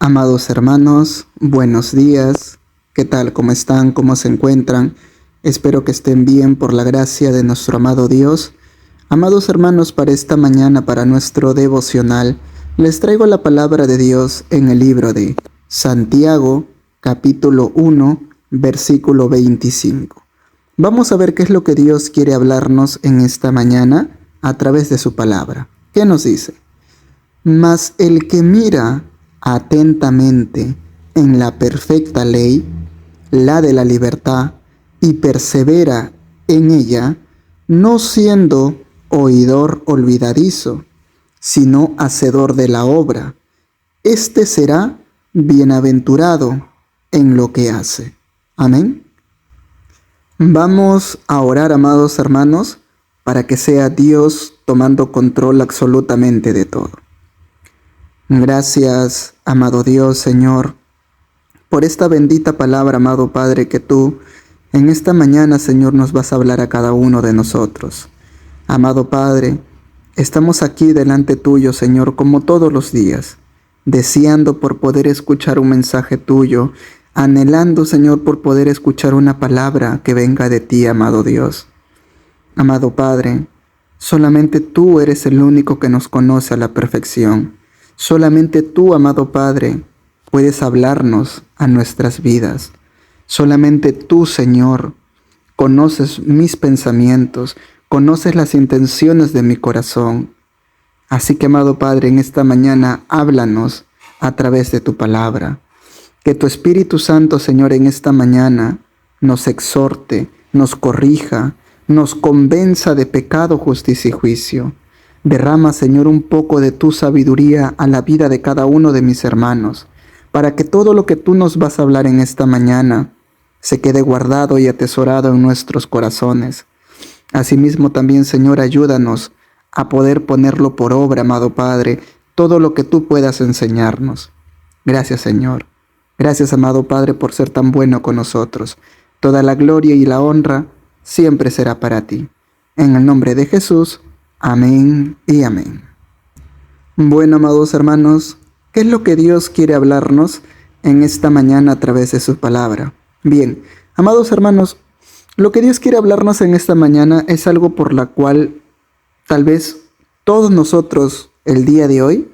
Amados hermanos, buenos días. ¿Qué tal? ¿Cómo están? ¿Cómo se encuentran? Espero que estén bien por la gracia de nuestro amado Dios. Amados hermanos, para esta mañana, para nuestro devocional, les traigo la palabra de Dios en el libro de Santiago, capítulo 1, versículo 25. Vamos a ver qué es lo que Dios quiere hablarnos en esta mañana a través de su palabra. ¿Qué nos dice? Mas el que mira atentamente en la perfecta ley, la de la libertad, y persevera en ella, no siendo oidor olvidadizo, sino hacedor de la obra, éste será bienaventurado en lo que hace. Amén. Vamos a orar, amados hermanos, para que sea Dios tomando control absolutamente de todo. Gracias, amado Dios, Señor, por esta bendita palabra, amado Padre, que tú en esta mañana, Señor, nos vas a hablar a cada uno de nosotros. Amado Padre, estamos aquí delante tuyo, Señor, como todos los días, deseando por poder escuchar un mensaje tuyo, anhelando, Señor, por poder escuchar una palabra que venga de ti, amado Dios. Amado Padre, solamente tú eres el único que nos conoce a la perfección. Solamente tú, amado Padre, puedes hablarnos a nuestras vidas. Solamente tú, Señor, conoces mis pensamientos, conoces las intenciones de mi corazón. Así que, amado Padre, en esta mañana háblanos a través de tu palabra. Que tu Espíritu Santo, Señor, en esta mañana nos exhorte, nos corrija, nos convenza de pecado, justicia y juicio. Derrama, Señor, un poco de tu sabiduría a la vida de cada uno de mis hermanos, para que todo lo que tú nos vas a hablar en esta mañana se quede guardado y atesorado en nuestros corazones. Asimismo también, Señor, ayúdanos a poder ponerlo por obra, amado Padre, todo lo que tú puedas enseñarnos. Gracias, Señor. Gracias, amado Padre, por ser tan bueno con nosotros. Toda la gloria y la honra siempre será para ti. En el nombre de Jesús, amén y amén. Bueno, amados hermanos, ¿qué es lo que Dios quiere hablarnos en esta mañana a través de su palabra? Bien, amados hermanos, lo que Dios quiere hablarnos en esta mañana es algo por la cual tal vez todos nosotros el día de hoy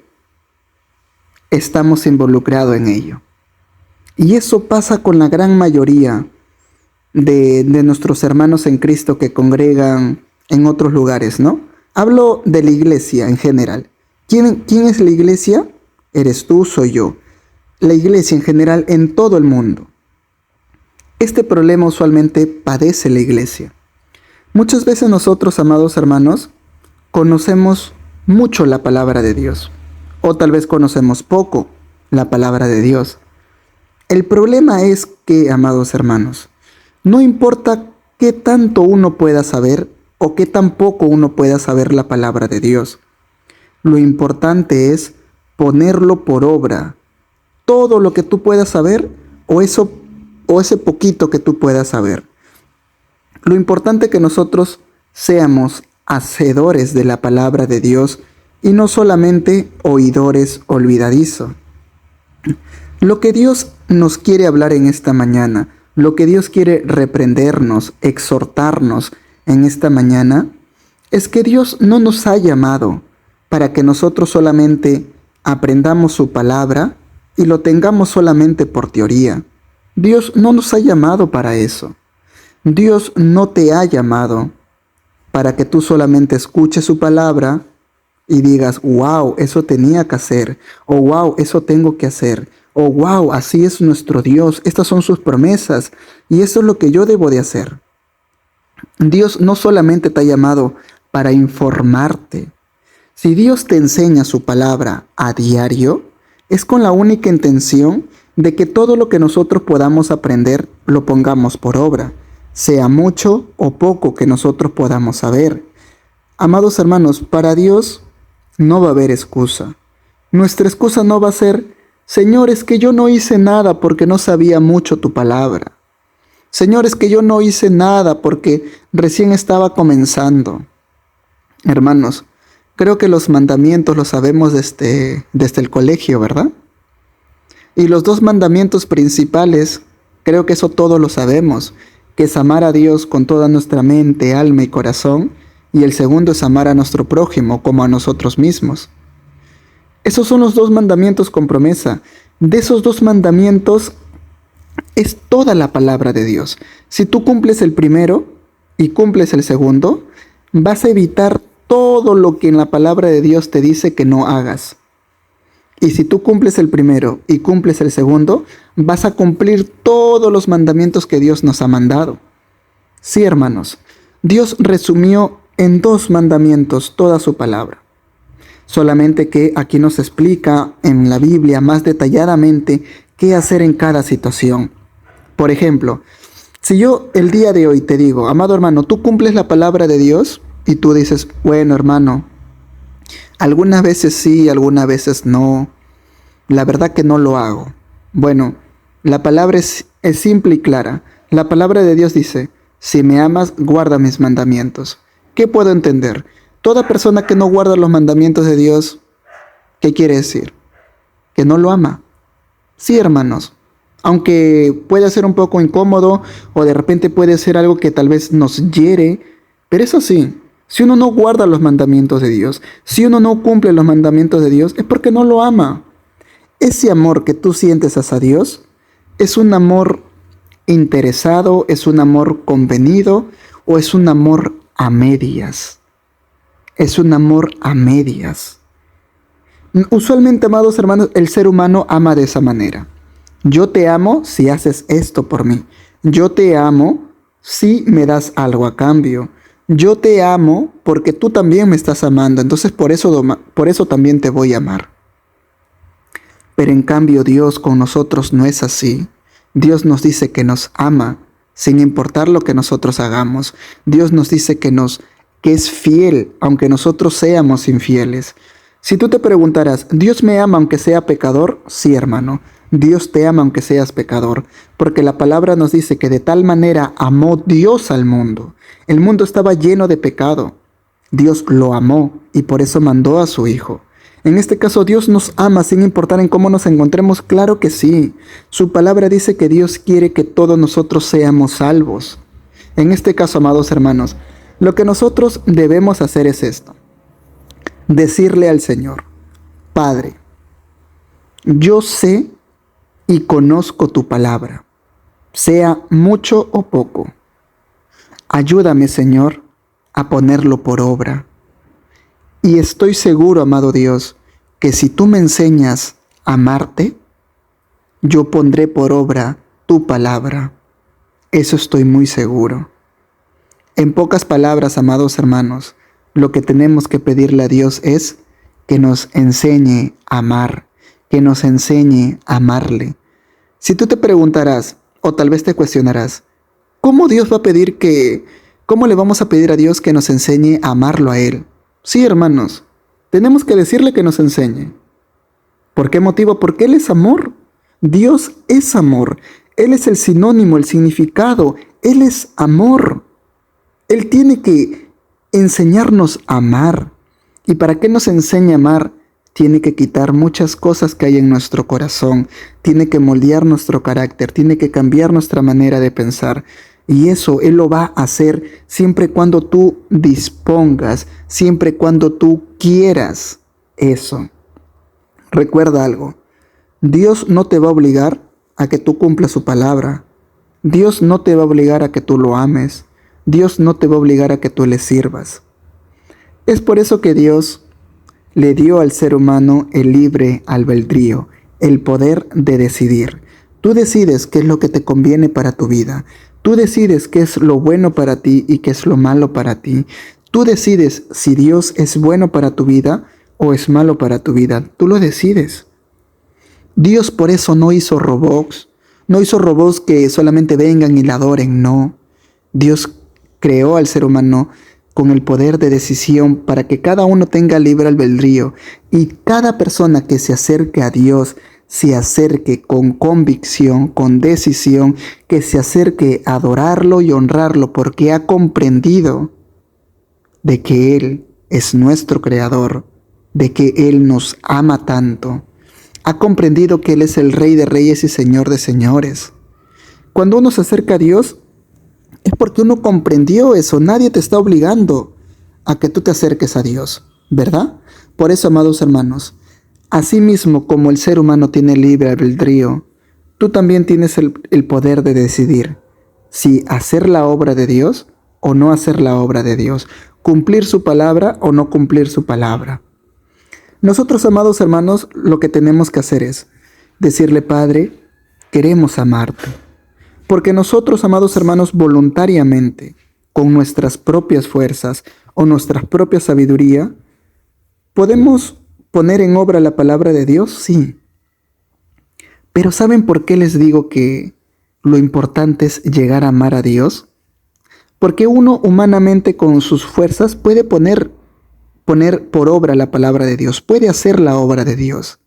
estamos involucrados en ello. Y eso pasa con la gran mayoría de nuestros hermanos en Cristo que congregan en otros lugares, ¿no? Hablo de la iglesia en general. ¿Quién es la iglesia? Eres tú, soy yo. La iglesia en general en todo el mundo. Este problema usualmente padece la iglesia. Muchas veces nosotros, amados hermanos, conocemos mucho la palabra de Dios. O tal vez conocemos poco la palabra de Dios. El problema es que, amados hermanos, no importa qué tanto uno pueda saber o qué tan poco uno pueda saber la palabra de Dios. Lo importante es ponerlo por obra. Todo lo que tú puedas saber o ese poquito que tú puedas saber. Lo importante es que nosotros seamos hacedores de la palabra de Dios y no solamente oidores olvidadizos. Lo que Dios nos quiere hablar en esta mañana, lo que Dios quiere reprendernos, exhortarnos en esta mañana, es que Dios no nos ha llamado para que nosotros solamente aprendamos su palabra y lo tengamos solamente por teoría. Dios no nos ha llamado para eso. Dios no te ha llamado para que tú solamente escuches su palabra y digas, wow, eso tenía que hacer, o wow, eso tengo que hacer, o wow, así es nuestro Dios, estas son sus promesas y eso es lo que yo debo de hacer. Dios no solamente te ha llamado para informarte. Si Dios te enseña su palabra a diario, es con la única intención de que todo lo que nosotros podamos aprender lo pongamos por obra, sea mucho o poco que nosotros podamos saber. Amados hermanos, para Dios no va a haber excusa. Nuestra excusa no va a ser, Señor, es que yo no hice nada porque no sabía mucho tu palabra. Señor, es que yo no hice nada porque recién estaba comenzando. Hermanos, creo que los mandamientos los sabemos desde el colegio, ¿verdad? Y los dos mandamientos principales, creo que eso todos lo sabemos, que es amar a Dios con toda nuestra mente, alma y corazón, y el segundo es amar a nuestro prójimo como a nosotros mismos. Esos son los dos mandamientos con promesa. De esos dos mandamientos es toda la palabra de Dios. Si tú cumples el primero y cumples el segundo, vas a evitar todo lo que en la palabra de Dios te dice que no hagas. Y si tú cumples el primero y cumples el segundo, vas a cumplir todos los mandamientos que Dios nos ha mandado. Sí, hermanos, Dios resumió en 2 mandamientos toda su palabra. Solamente que aquí nos explica en la Biblia más detalladamente qué hacer en cada situación. Por ejemplo, si yo el día de hoy te digo, amado hermano, tú cumples la palabra de Dios, y tú dices, bueno hermano, algunas veces sí, algunas veces no, la verdad que no lo hago. Bueno, la palabra es simple y clara. La palabra de Dios dice, si me amas, guarda mis mandamientos. ¿Qué puedo entender? Toda persona que no guarda los mandamientos de Dios, ¿qué quiere decir? Que no lo ama. Sí, hermanos, aunque puede ser un poco incómodo o de repente puede ser algo que tal vez nos hiere, pero eso sí, si uno no guarda los mandamientos de Dios, si uno no cumple los mandamientos de Dios, es porque no lo ama. Ese amor que tú sientes hacia Dios es un amor interesado, es un amor convenido o es un amor a medias. Es un amor a medias. Usualmente, amados hermanos, el ser humano ama de esa manera. Yo te amo si haces esto por mí. Yo te amo si me das algo a cambio. Yo te amo porque tú también me estás amando. Entonces por eso también te voy a amar. Pero en cambio Dios con nosotros no es así. Dios nos dice que nos ama sin importar lo que nosotros hagamos. Dios nos dice que es fiel aunque nosotros seamos infieles. Si tú te preguntarás, ¿Dios me ama aunque sea pecador? Sí, hermano. Dios te ama aunque seas pecador, porque la palabra nos dice que de tal manera amó Dios al mundo. El mundo estaba lleno de pecado. Dios lo amó y por eso mandó a su Hijo. En este caso, Dios nos ama sin importar en cómo nos encontremos. Claro que sí. Su palabra dice que Dios quiere que todos nosotros seamos salvos. En este caso, amados hermanos, lo que nosotros debemos hacer es esto. Decirle al Señor, Padre, yo sé y conozco tu palabra, sea mucho o poco. Ayúdame, Señor, a ponerlo por obra. Y estoy seguro, amado Dios, que si tú me enseñas a amarte, yo pondré por obra tu palabra. Eso estoy muy seguro. En pocas palabras, amados hermanos, lo que tenemos que pedirle a Dios es que nos enseñe a amar, que nos enseñe a amarle. Si tú te preguntarás, o tal vez te cuestionarás, ¿cómo le vamos a pedir a Dios que nos enseñe a amarlo a Él? Sí, hermanos, tenemos que decirle que nos enseñe. ¿Por qué motivo? Porque Él es amor. Dios es amor. Él es el sinónimo, el significado. Él es amor. Él tiene que enseñarnos a amar. ¿Y para qué nos enseña a amar? Tiene que quitar muchas cosas que hay en nuestro corazón. Tiene que moldear nuestro carácter. Tiene que cambiar nuestra manera de pensar. Y eso Él lo va a hacer siempre cuando tú dispongas, siempre cuando tú quieras eso. Recuerda algo. Dios no te va a obligar a que tú cumplas su palabra. Dios no te va a obligar a que tú lo ames. Dios no te va a obligar a que tú le sirvas. Es por eso que Dios le dio al ser humano el libre albedrío, el poder de decidir. Tú decides qué es lo que te conviene para tu vida. Tú decides qué es lo bueno para ti y qué es lo malo para ti. Tú decides si Dios es bueno para tu vida o es malo para tu vida. Tú lo decides. Dios por eso no hizo robots. No hizo robots que solamente vengan y la adoren, no. Dios creó al ser humano con el poder de decisión para que cada uno tenga libre albedrío y cada persona que se acerque a Dios se acerque con convicción, con decisión, que se acerque a adorarlo y honrarlo porque ha comprendido de que Él es nuestro creador, de que Él nos ama tanto. Ha comprendido que Él es el Rey de Reyes y Señor de Señores. Cuando uno se acerca a Dios, es porque uno comprendió eso. Nadie te está obligando a que tú te acerques a Dios, ¿verdad? Por eso, amados hermanos, asimismo como el ser humano tiene libre albedrío, tú también tienes el poder de decidir si hacer la obra de Dios o no hacer la obra de Dios, cumplir su palabra o no cumplir su palabra. Nosotros, amados hermanos, lo que tenemos que hacer es decirle: Padre, queremos amarte. Porque nosotros, amados hermanos, voluntariamente, con nuestras propias fuerzas o nuestra propia sabiduría, ¿podemos poner en obra la palabra de Dios? Sí. Pero ¿saben por qué les digo que lo importante es llegar a amar a Dios? Porque uno humanamente con sus fuerzas puede poner por obra la palabra de Dios, puede hacer la obra de Dios,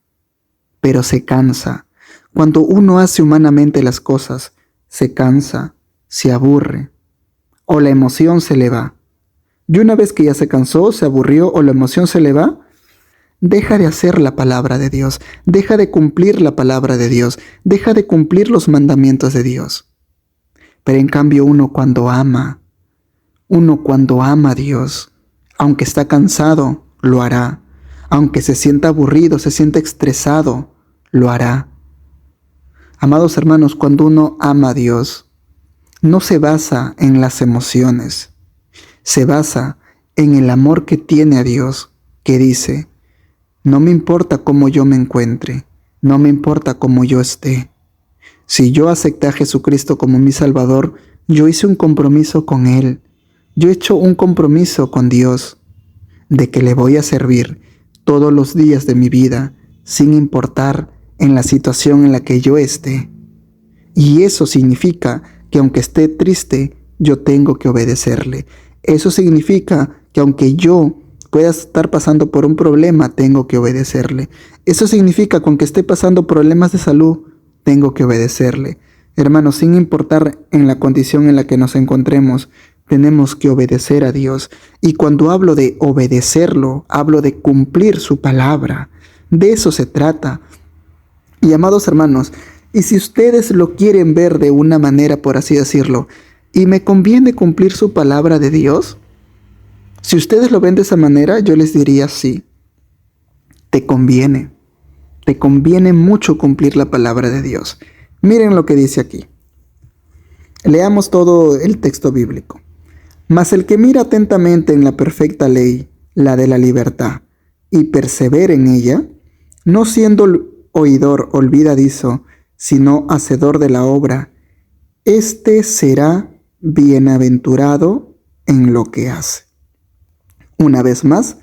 pero se cansa. Cuando uno hace humanamente las cosas, se cansa, se aburre, o la emoción se le va. Y una vez que ya se cansó, se aburrió o la emoción se le va, deja de hacer la palabra de Dios, deja de cumplir la palabra de Dios, deja de cumplir los mandamientos de Dios. Pero en cambio uno cuando ama a Dios, aunque está cansado, lo hará. Aunque se sienta aburrido, se sienta estresado, lo hará. Amados hermanos, cuando uno ama a Dios, no se basa en las emociones, se basa en el amor que tiene a Dios, que dice: no me importa cómo yo me encuentre, no me importa cómo yo esté. Si yo acepté a Jesucristo como mi Salvador, yo hice un compromiso con Él. Yo he hecho un compromiso con Dios de que le voy a servir todos los días de mi vida, sin importar en la situación en la que yo esté. Y eso significa que aunque esté triste, yo tengo que obedecerle. Eso significa que aunque yo pueda estar pasando por un problema, tengo que obedecerle. Eso significa que aunque esté pasando problemas de salud, tengo que obedecerle. Hermanos, sin importar en la condición en la que nos encontremos, tenemos que obedecer a Dios. Y cuando hablo de obedecerlo, hablo de cumplir su palabra. De eso se trata. Y amados hermanos, y si ustedes lo quieren ver de una manera, por así decirlo, ¿y me conviene cumplir su palabra de Dios? Si ustedes lo ven de esa manera, yo les diría sí. Te conviene mucho cumplir la palabra de Dios. Miren lo que dice aquí. Leamos todo el texto bíblico. Mas el que mira atentamente en la perfecta ley, la de la libertad, y persevera en ella, no siendo oidor olvidadizo, sino hacedor de la obra, éste será bienaventurado en lo que hace. Una vez más,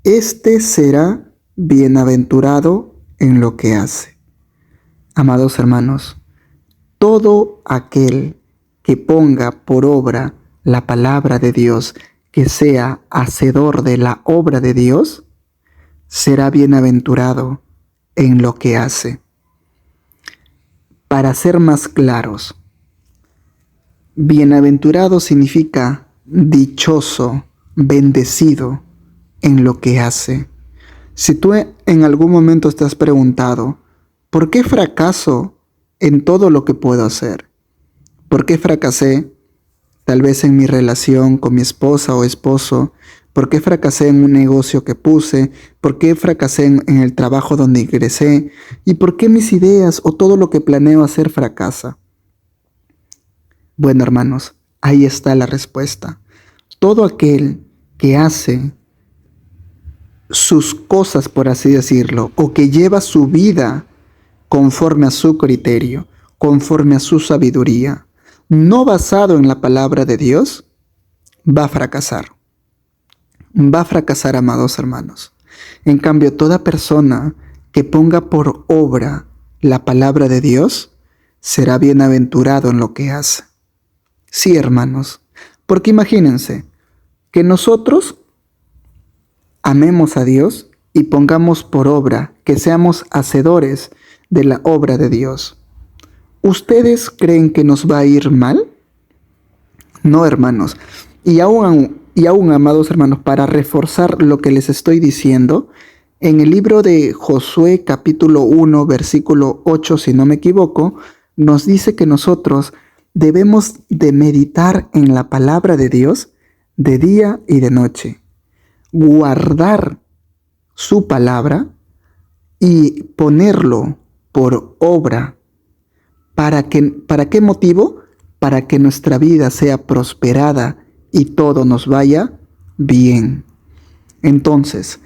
éste será bienaventurado en lo que hace. Amados hermanos, todo aquel que ponga por obra la palabra de Dios, que sea hacedor de la obra de Dios, será bienaventurado en lo que hace. Para ser más claros, bienaventurado significa dichoso, bendecido en lo que hace. Si tú en algún momento te has preguntado, ¿por qué fracaso en todo lo que puedo hacer? ¿Por qué fracasé tal vez en mi relación con mi esposa o esposo? ¿Por qué fracasé en un negocio que puse? ¿Por qué fracasé en el trabajo donde ingresé? ¿Y por qué mis ideas o todo lo que planeo hacer fracasa? Bueno, hermanos, ahí está la respuesta. Todo aquel que hace sus cosas, por así decirlo, o que lleva su vida conforme a su criterio, conforme a su sabiduría, no basado en la palabra de Dios, va a fracasar. Va a fracasar, amados hermanos. En cambio, toda persona que ponga por obra la palabra de Dios será bienaventurado en lo que hace. Sí, hermanos, porque imagínense que nosotros amemos a Dios y pongamos por obra, que seamos hacedores de la obra de Dios. ¿Ustedes creen que nos va a ir mal? No, hermanos. Y aún, amados hermanos, para reforzar lo que les estoy diciendo, En el libro de Josué capítulo 1 versículo 8, si no me equivoco, nos dice que nosotros debemos de meditar en la palabra de Dios de día y de noche, guardar su palabra y ponerlo por obra. ¿Para qué motivo? Para que nuestra vida sea prosperada y todo nos vaya bien. Entonces,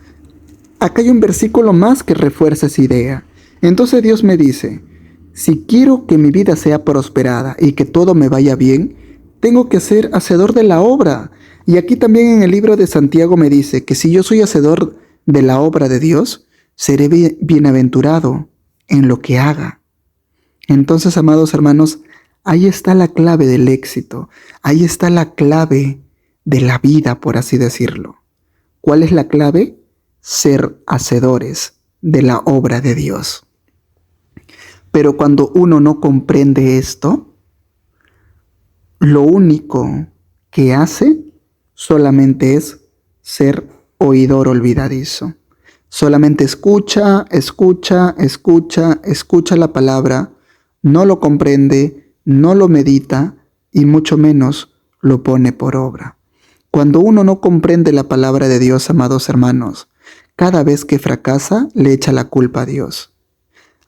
acá hay un versículo más que refuerza esa idea. Entonces Dios me dice, si quiero que mi vida sea prosperada y que todo me vaya bien, tengo que ser hacedor de la obra. Y aquí también en el libro de Santiago me dice que si yo soy hacedor de la obra de Dios, seré bienaventurado en lo que haga. Entonces, amados hermanos, ahí está la clave del éxito. Ahí está la clave de la vida, por así decirlo. ¿Cuál es la clave? Ser hacedores de la obra de Dios. Pero cuando uno no comprende esto, lo único que hace solamente es ser oidor olvidadizo. Solamente escucha la palabra, no lo comprende, no lo medita y mucho menos lo pone por obra. Cuando uno no comprende la palabra de Dios, amados hermanos, cada vez que fracasa le echa la culpa a Dios.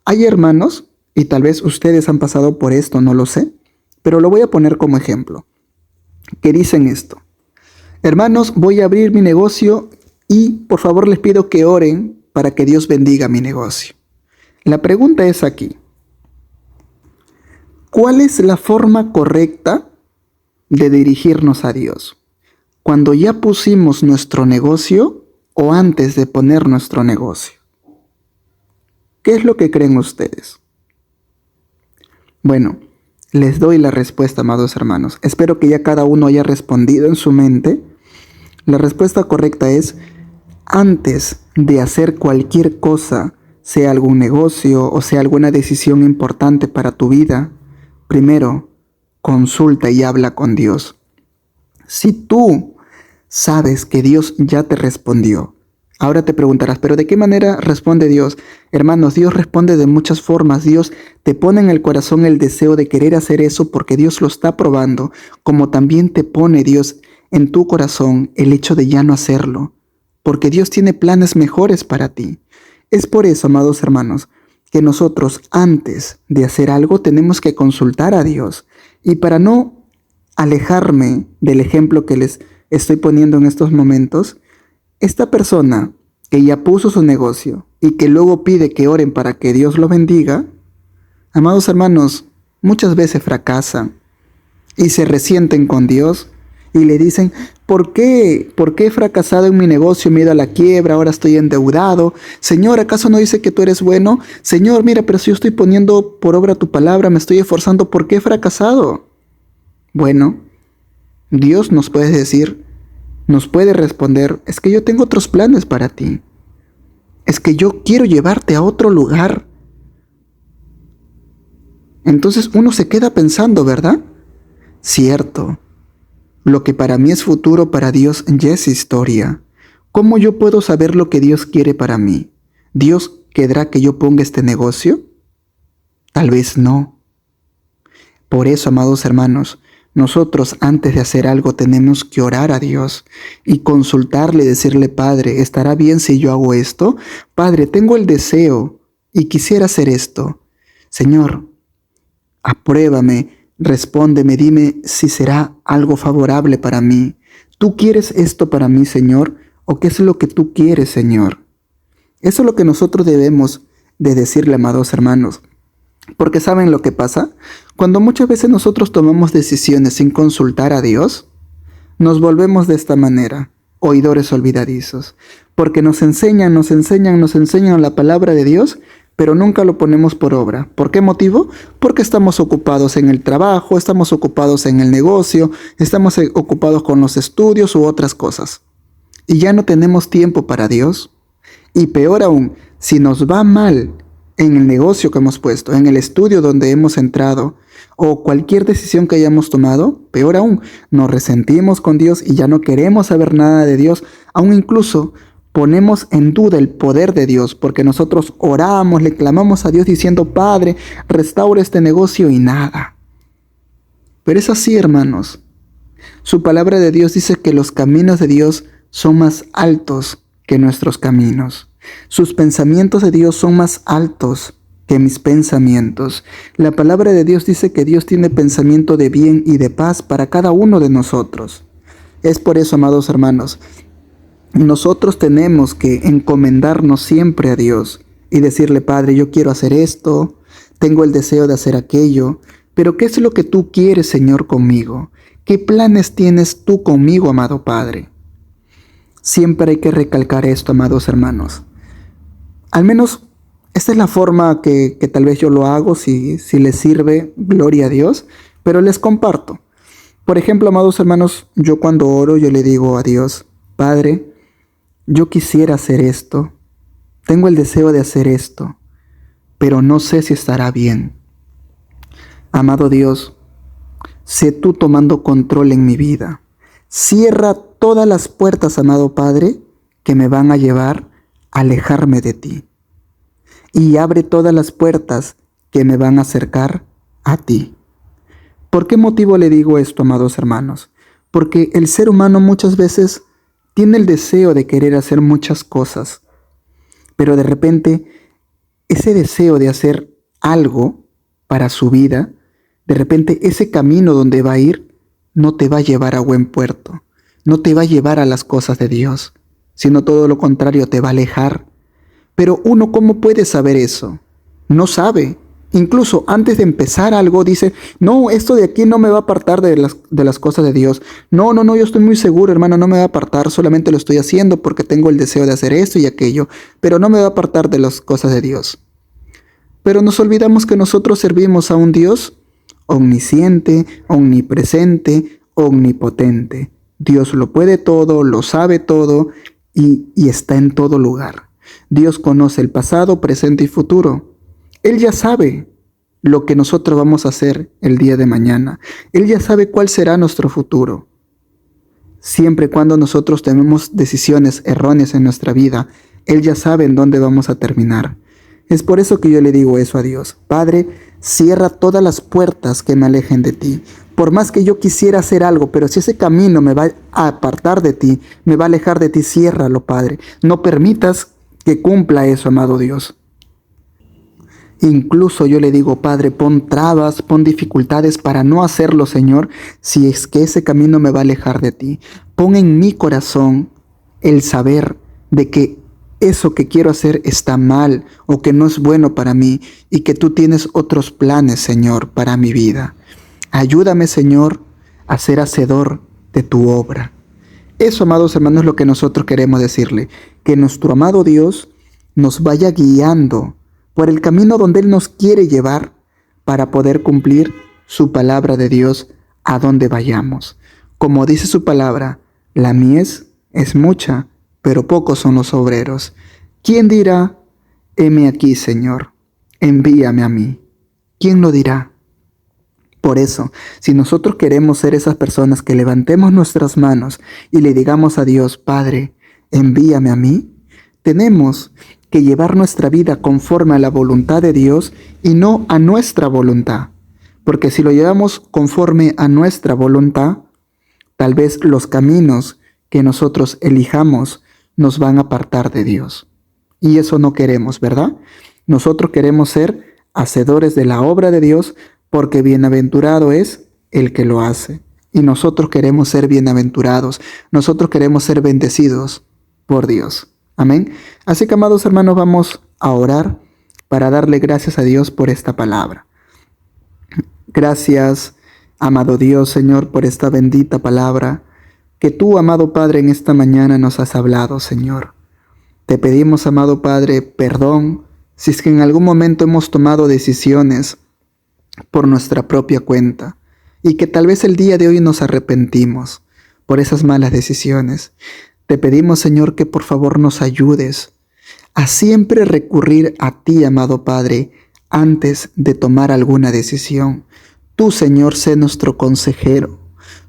Hay hermanos, y tal vez ustedes han pasado por esto, no lo sé, pero lo voy a poner como ejemplo, que dicen esto: hermanos, voy a abrir mi negocio y por favor les pido que oren para que Dios bendiga mi negocio. La pregunta es aquí: ¿cuál es la forma correcta de dirigirnos a Dios? ¿Cuando ya pusimos nuestro negocio o antes de poner nuestro negocio? ¿Qué es lo que creen ustedes? Bueno, les doy la respuesta, amados hermanos. Espero que ya cada uno haya respondido en su mente. La respuesta correcta es: antes de hacer cualquier cosa, sea algún negocio o sea alguna decisión importante para tu vida, primero consulta y habla con Dios. Si tú sabes que Dios ya te respondió, ahora te preguntarás, ¿pero de qué manera responde Dios? Hermanos, Dios responde de muchas formas. Dios te pone en el corazón el deseo de querer hacer eso porque Dios lo está probando, como también te pone Dios en tu corazón el hecho de ya no hacerlo, porque Dios tiene planes mejores para ti. Es por eso, amados hermanos, que nosotros antes de hacer algo tenemos que consultar a Dios. Y para no alejarme del ejemplo que les estoy poniendo en estos momentos, esta persona que ya puso su negocio y que luego pide que oren para que Dios lo bendiga, amados hermanos, muchas veces fracasan y se resienten con Dios y le dicen: ¿Por qué he fracasado en mi negocio? Me he ido a la quiebra, ahora estoy endeudado. Señor, ¿acaso no dice que tú eres bueno? Señor, mira, pero si yo estoy poniendo por obra tu palabra, me estoy esforzando, ¿por qué he fracasado? Bueno, Dios nos puede decir, nos puede responder: es que yo tengo otros planes para ti. Es que yo quiero llevarte a otro lugar. Entonces uno se queda pensando, ¿verdad? Cierto. Lo que para mí es futuro, para Dios ya es historia. ¿Cómo yo puedo saber lo que Dios quiere para mí? ¿Dios querrá que yo ponga este negocio? Tal vez no. Por eso, amados hermanos, nosotros antes de hacer algo tenemos que orar a Dios y consultarle, decirle: Padre, ¿estará bien si yo hago esto? Padre, tengo el deseo y quisiera hacer esto. Señor, apruébame. Respóndeme, dime si será algo favorable para mí. ¿Tú quieres esto para mí, Señor? ¿O qué es lo que tú quieres, Señor? Eso es lo que nosotros debemos de decirle, amados hermanos. Porque ¿saben lo que pasa? Cuando muchas veces nosotros tomamos decisiones sin consultar a Dios, nos volvemos de esta manera, oidores olvidadizos. Porque nos enseñan la palabra de Dios, pero nunca lo ponemos por obra. ¿Por qué motivo? Porque estamos ocupados en el trabajo, estamos ocupados en el negocio, estamos ocupados con los estudios u otras cosas. Y ya no tenemos tiempo para Dios. Y peor aún, si nos va mal en el negocio que hemos puesto, en el estudio donde hemos entrado, o cualquier decisión que hayamos tomado, peor aún, nos resentimos con Dios y ya no queremos saber nada de Dios, aún incluso ponemos en duda el poder de Dios, porque nosotros oramos, le clamamos a Dios diciendo, Padre, restaura este negocio y nada. Pero es así, hermanos. Su palabra de Dios dice que los caminos de Dios son más altos que nuestros caminos. Sus pensamientos de Dios son más altos que mis pensamientos. La palabra de Dios dice que Dios tiene pensamiento de bien y de paz para cada uno de nosotros. Es por eso, amados hermanos, nosotros tenemos que encomendarnos siempre a Dios y decirle, Padre, yo quiero hacer esto, tengo el deseo de hacer aquello, pero ¿qué es lo que tú quieres, Señor, conmigo? ¿Qué planes tienes tú conmigo, amado Padre? Siempre hay que recalcar esto, amados hermanos. Al menos esta es la forma que tal vez yo lo hago, si les sirve, gloria a Dios, pero les comparto. Por ejemplo, amados hermanos, yo cuando oro, yo le digo a Dios, Padre, yo quisiera hacer esto, tengo el deseo de hacer esto, pero no sé si estará bien. Amado Dios, sé tú tomando control en mi vida. Cierra todas las puertas, amado Padre, que me van a llevar a alejarme de ti. Y abre todas las puertas que me van a acercar a ti. ¿Por qué motivo le digo esto, amados hermanos? Porque el ser humano muchas veces tiene el deseo de querer hacer muchas cosas, pero de repente ese deseo de hacer algo para su vida, de repente ese camino donde va a ir no te va a llevar a buen puerto, no te va a llevar a las cosas de Dios, sino todo lo contrario, te va a alejar. Pero uno, ¿cómo puede saber eso? No sabe. Incluso antes de empezar algo dice, no, esto de aquí no me va a apartar de las cosas de Dios. No, yo estoy muy seguro, hermano, no me va a apartar, solamente lo estoy haciendo porque tengo el deseo de hacer esto y aquello, pero no me va a apartar de las cosas de Dios. Pero nos olvidamos que nosotros servimos a un Dios omnisciente, omnipresente, omnipotente. Dios lo puede todo, lo sabe todo y está en todo lugar. Dios conoce el pasado, presente y futuro. Él ya sabe lo que nosotros vamos a hacer el día de mañana. Él ya sabe cuál será nuestro futuro. Siempre y cuando nosotros tomemos decisiones erróneas en nuestra vida, Él ya sabe en dónde vamos a terminar. Es por eso que yo le digo eso a Dios. Padre, cierra todas las puertas que me alejen de ti. Por más que yo quisiera hacer algo, pero si ese camino me va a apartar de ti, me va a alejar de ti, ciérralo, Padre. No permitas que cumpla eso, amado Dios. Incluso yo le digo, Padre, pon trabas, pon dificultades para no hacerlo, Señor, si es que ese camino me va a alejar de ti. Pon en mi corazón el saber de que eso que quiero hacer está mal o que no es bueno para mí y que tú tienes otros planes, Señor, para mi vida. Ayúdame, Señor, a ser hacedor de tu obra. Eso, amados hermanos, es lo que nosotros queremos decirle, que nuestro amado Dios nos vaya guiando por el camino donde Él nos quiere llevar para poder cumplir su palabra de Dios a donde vayamos. Como dice su palabra, la mies es mucha, pero pocos son los obreros. ¿Quién dirá, heme aquí, Señor, envíame a mí? ¿Quién lo dirá? Por eso, si nosotros queremos ser esas personas que levantemos nuestras manos y le digamos a Dios, Padre, envíame a mí, tenemos que llevar nuestra vida conforme a la voluntad de Dios y no a nuestra voluntad. Porque si lo llevamos conforme a nuestra voluntad, tal vez los caminos que nosotros elijamos nos van a apartar de Dios. Y eso no queremos, ¿verdad? Nosotros queremos ser hacedores de la obra de Dios porque bienaventurado es el que lo hace. Y nosotros queremos ser bienaventurados. Nosotros queremos ser bendecidos por Dios. Amén. Así que, amados hermanos, vamos a orar para darle gracias a Dios por esta palabra. Gracias, amado Dios, Señor, por esta bendita palabra que tú, amado Padre, en esta mañana nos has hablado, Señor. Te pedimos, amado Padre, perdón si es que en algún momento hemos tomado decisiones por nuestra propia cuenta y que tal vez el día de hoy nos arrepentimos por esas malas decisiones. Te pedimos, Señor, que por favor nos ayudes a siempre recurrir a ti, amado Padre, antes de tomar alguna decisión. Tú, Señor, sé nuestro consejero.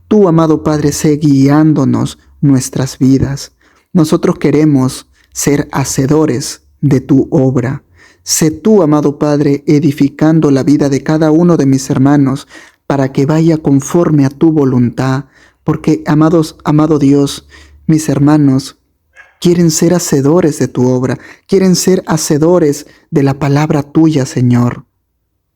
Tú, amado Padre, sé guiándonos nuestras vidas. Nosotros queremos ser hacedores de tu obra. Sé tú, amado Padre, edificando la vida de cada uno de mis hermanos para que vaya conforme a tu voluntad, porque, amado Dios, mis hermanos quieren ser hacedores de tu obra, quieren ser hacedores de la palabra tuya, Señor.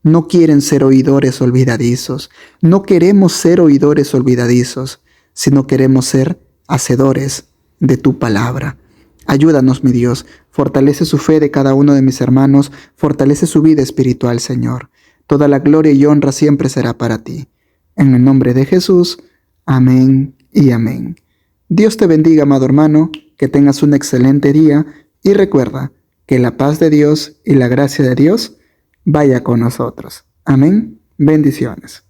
No quieren ser oidores olvidadizos. No queremos ser oidores olvidadizos, sino queremos ser hacedores de tu palabra. Ayúdanos, mi Dios, fortalece su fe de cada uno de mis hermanos, fortalece su vida espiritual, Señor. Toda la gloria y honra siempre será para ti. En el nombre de Jesús, amén y amén. Dios te bendiga, amado hermano, que tengas un excelente día y recuerda que la paz de Dios y la gracia de Dios vaya con nosotros. Amén. Bendiciones.